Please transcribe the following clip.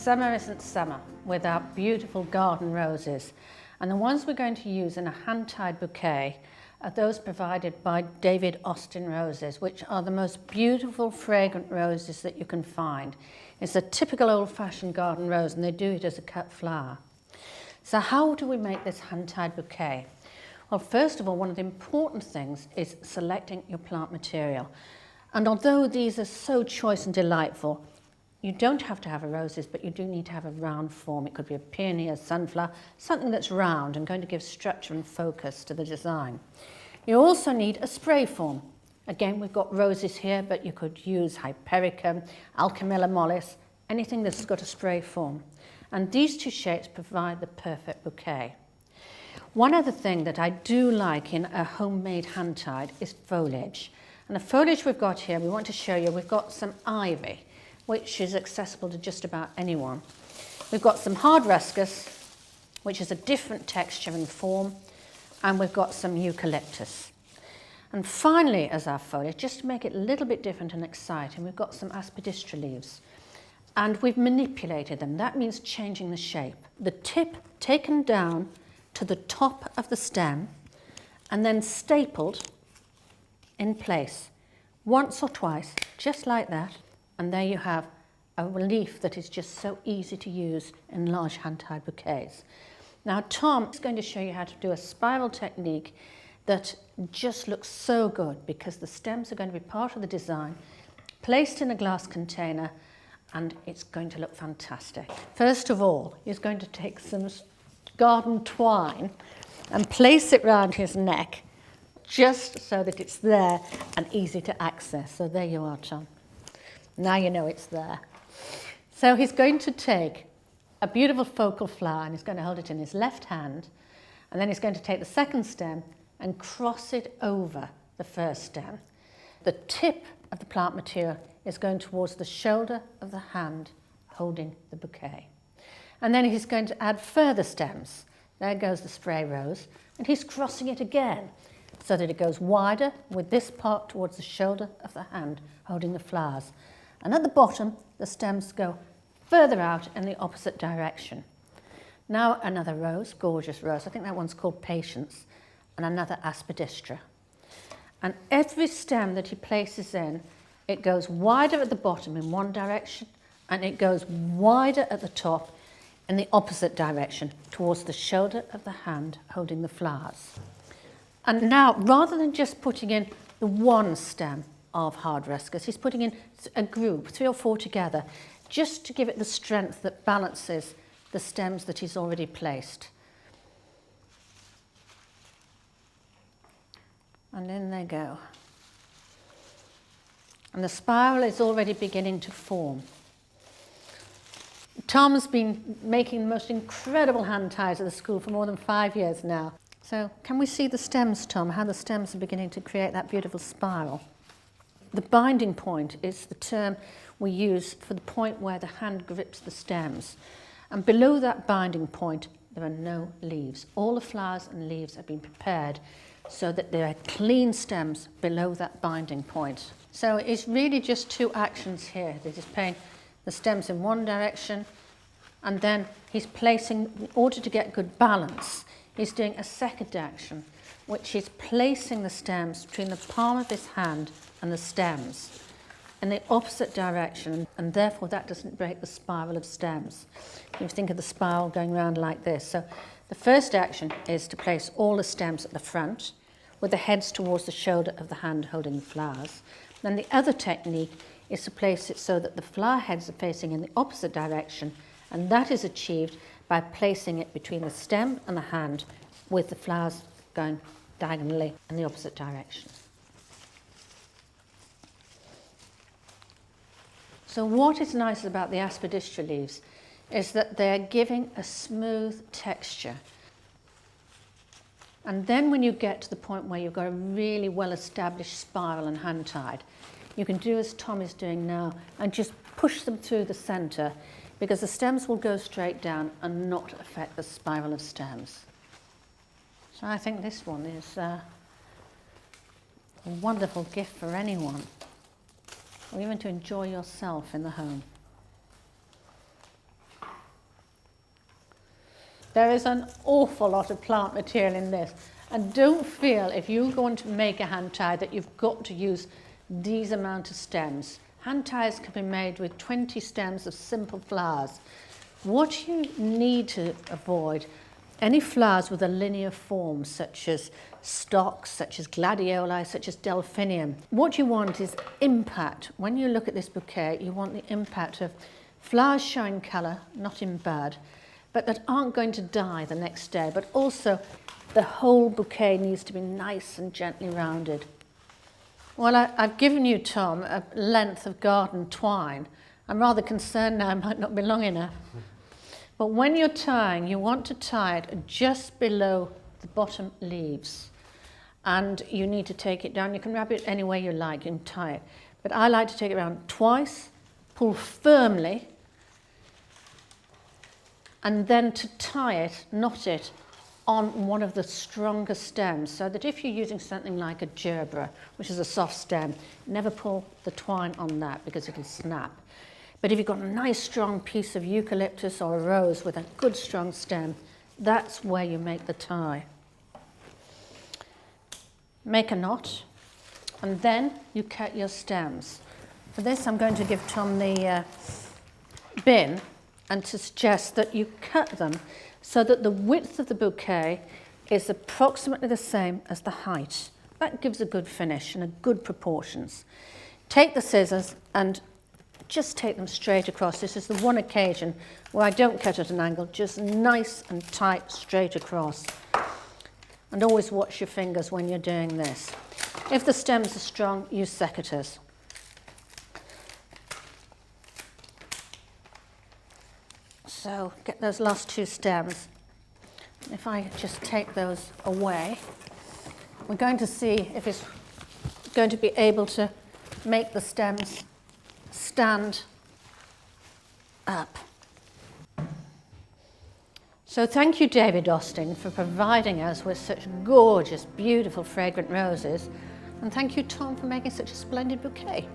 Summer isn't summer without beautiful garden roses, and the ones we're going to use in a hand-tied bouquet are those provided by David Austin Roses, which are the most beautiful fragrant roses that you can find. It's a typical old-fashioned garden rose, and they do it as a cut flower. So how do we make this hand-tied bouquet? Well, first of all, one of the important things is selecting your plant material. And although these are so choice and delightful, you don't have to have a roses, but you do need to have a round form. It could be a peony, a sunflower, something that's round and going to give structure and focus to the design. You also need a spray form. Again, we've got roses here, but you could use Hypericum, Alchemilla mollis, anything that's got a spray form. And these two shapes provide the perfect bouquet. One other thing that I do like in a homemade hand-tied is foliage. And the foliage we've got here, we want to show you, we've got some ivy, which is accessible to just about anyone. We've got some hard ruscus, which is a different texture and form, and we've got some eucalyptus. And finally, as our foliage, just to make it a little bit different and exciting, we've got some aspidistra leaves. And we've manipulated them. That means changing the shape. The tip taken down to the top of the stem and then stapled in place once or twice, just like that. And there you have a leaf that is just so easy to use in large hand-tied bouquets. Now Tom is going to show you how to do a spiral technique that just looks so good because the stems are going to be part of the design, placed in a glass container, and it's going to look fantastic. First of all, he's going to take some garden twine and place it round his neck just so that it's there and easy to access. So there you are, Tom. Now you know it's there. So he's going to take a beautiful focal flower and he's going to hold it in his left hand, and then he's going to take the second stem and cross it over the first stem. The tip of the plant material is going towards the shoulder of the hand holding the bouquet. And then he's going to add further stems. There goes the spray rose, and he's crossing it again so that it goes wider with this part towards the shoulder of the hand holding the flowers. And at the bottom, the stems go further out in the opposite direction. Now another rose, gorgeous rose. I think that one's called Patience, and another aspidistra. And every stem that he places in, it goes wider at the bottom in one direction, and it goes wider at the top in the opposite direction towards the shoulder of the hand holding the flowers. And now, rather than just putting in the one stem of hard ruscus, he's putting in a group, 3 or 4 together, just to give it the strength that balances the stems that he's already placed. And in they go. And the spiral is already beginning to form. Tom's been making the most incredible hand ties at the school for more than 5 years now. So can we see the stems, Tom, how the stems are beginning to create that beautiful spiral? The binding point is the term we use for the point where the hand grips the stems. And below that binding point, there are no leaves. All the flowers and leaves have been prepared so that there are clean stems below that binding point. So it's really just 2 actions here. That he's playing the stems in one direction, and then he's placing, in order to get good balance, he's doing a second action, which is placing the stems between the palm of his hand and the stems in the opposite direction, and therefore that doesn't break the spiral of stems. You think of the spiral going around like this. So the first action is to place all the stems at the front with the heads towards the shoulder of the hand holding the flowers. Then the other technique is to place it so that the flower heads are facing in the opposite direction, and that is achieved by placing it between the stem and the hand with the flowers going diagonally in the opposite direction. So what is nice about the aspidistra leaves is that they're giving a smooth texture. And then when you get to the point where you've got a really well-established spiral and hand-tied, you can do as Tom is doing now and just push them through the centre, because the stems will go straight down and not affect the spiral of stems. So I think this one is a wonderful gift for anyone, or even to enjoy yourself in the home. There is an awful lot of plant material in this. And don't feel, if you're going to make a hand tie, that you've got to use these amount of stems. Hand ties can be made with 20 stems of simple flowers. What you need to avoid, any flowers with a linear form, such as stocks, such as gladioli, such as delphinium. What you want is impact. When you look at this bouquet, you want the impact of flowers showing colour, not in bud, but that aren't going to die the next day. But also, the whole bouquet needs to be nice and gently rounded. Well, I've given you, Tom, a length of garden twine. I'm rather concerned now it might not be long enough. But when you're tying, you want to tie it just below the bottom leaves. And you need to take it down. You can wrap it any way you like, you can tie it. But I like to take it around twice, pull firmly, and then to tie it, knot it, on one of the stronger stems, so that if you're using something like a gerbera, which is a soft stem, never pull the twine on that because it'll snap. But if you've got a nice strong piece of eucalyptus or a rose with a good strong stem, that's where you make the tie. Make a knot, and then you cut your stems. For this, I'm going to give Tom the bin and to suggest that you cut them so that the width of the bouquet is approximately the same as the height. That gives a good finish and a good proportions. Take the scissors and just take them straight across. This is the one occasion where I don't cut at an angle, just nice and tight straight across. And always watch your fingers when you're doing this. If the stems are strong, use secateurs. So get those last two stems. If I just take those away, we're going to see if it's going to be able to make the stems stand up. So thank you, David Austin, for providing us with such gorgeous, beautiful, fragrant roses. And thank you, Tom, for making such a splendid bouquet.